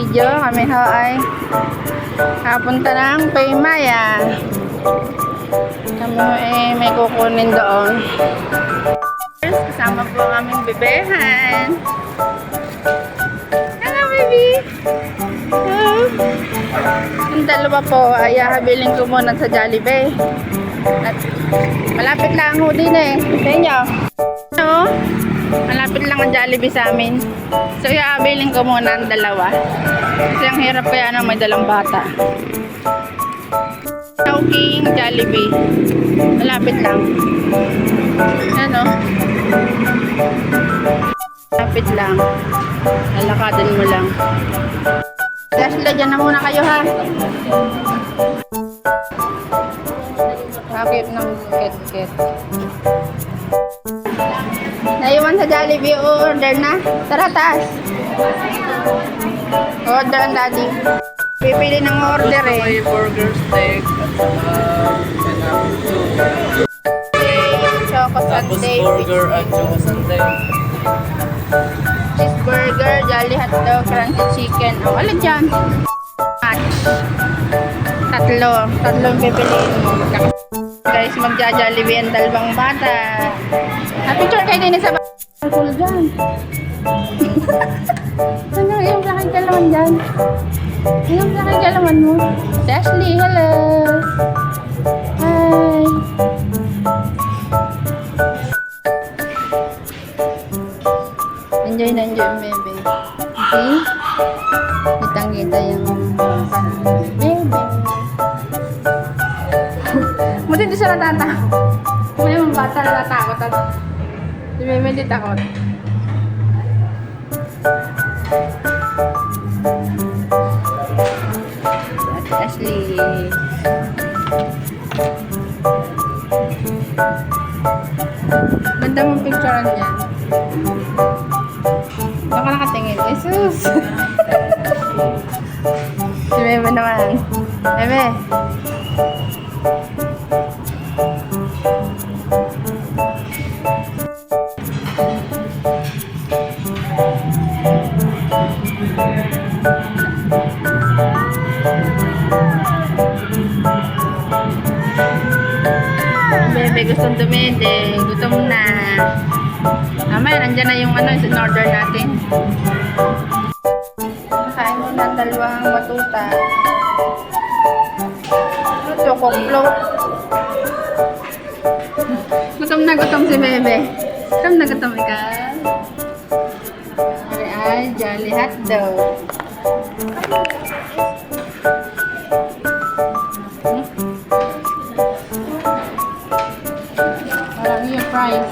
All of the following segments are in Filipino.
video. Kami ho ay kapunta ng Paymaya. Kami ho ay may kukunin doon. Kasama po ang aming bebehan. Hello, baby! Hello! Yung dalawa po ay habiling ko muna sa Jollibee. At malapit lang ho din eh. Sa inyo. No? Malapit lang ang Jollibee sa amin. So, ihabiling ko muna ang dalawa. Kasi ang hirap kaya na may dalang bata. Chowking, Jollibee. Malapit lang. Ano? Malapit lang. Lalakadan mo lang. Leslie, dyan na muna kayo ha. Bakit ng ket-ket? Naiwan sa Jollibee, order na. Tara, taas. Order ang daddy. Pipili ng order eh. May burger steak at Choco tapos Sunday. burger at choco sundae. Cheeseburger, Jolly Hotdog, Crunchy Chicken. O, ano dyan? Tatlo yung pipiliin mo. Guys, magja-Jollibee ang dalawang bata. Picture kayo din sa cool dyan. Ano yung lakay kalaman dyan? Yung lakay kalaman mo? Ashley, hello! Hi! Enjoy na enjoy, baby. Okay? Kitang-kita yung baby. Buti hindi siya natatakot. May mga bata na natakot. Si Meme hindi takot. At Ashley. Ganda mong picturean niya. Baka nakatingin. Jesus! Si Meme naman. Meme! Bebe, gustong dumede. Gutom na. Mamaya, nandyan na yung in-order natin. Kain mo na dalawang batuta. Choco float. Gutom na gutom si Bebe. Gutom na gutom ikaw. Ay, Jolly Hotdog. Marami yung fries.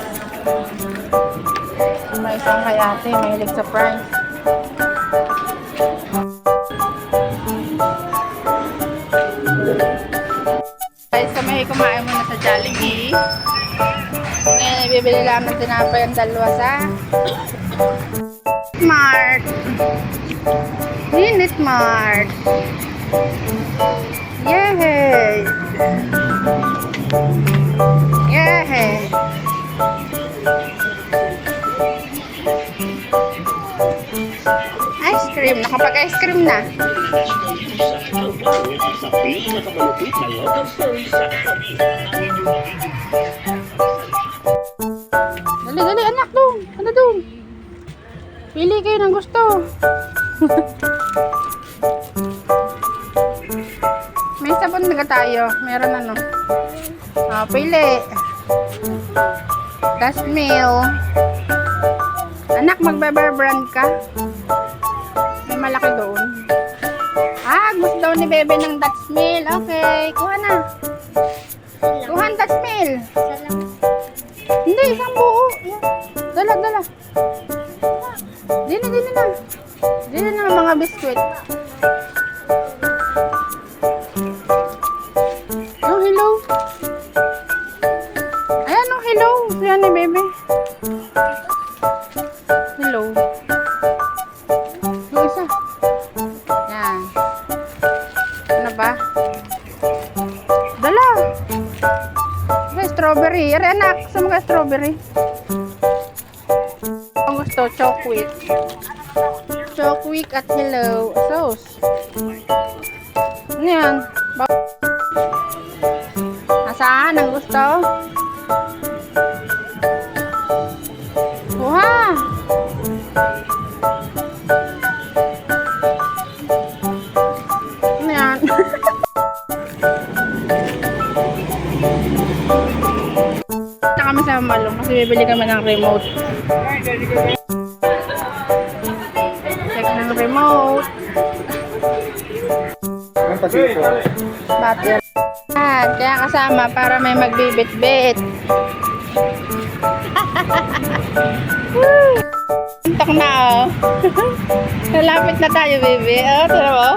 May isang kay ate, mahilig sa fries. Guys, kami kumain muna sa Jollibee. Ngayon, ibibili lang ng tinapay ang dalawa sa Mart. Minute Mart. Yay! Yay! Ice cream. Nakapag-ice cream na. Dali, anak dong. Ano dong? Pili kayo ng gusto. May sabon na tayo. Meron ano. Pili. Dust meal. Anak, magbe-bear brand ka? May malaki doon. Gusto daw ni Bebe ng Dutch meal. Okay, kuha na. Kuha ang Dutch meal. Hindi, isang buo. Dala. Dili na. Dili na mga biskwit. Yung hello. Ayan yung hello. Yan ni Bebe. Hello. Yung isa. Yan. Ano ba? Dala. Strawberry. Yari anak. Saan ka strawberry? Ang gusto, chocolate. So quick at hello. Sauce. Ano yan? Nasaan ang gusto? Kuha! Ano yan? Punta kami sa Malong kasi bibili kami ng remote. Check ng remote. Battery. Kaya kasama para may magbibit-bit. Antok na oh. Nalapit na tayo, baby. Oh, tira mo.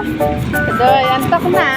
Adoy, antok na.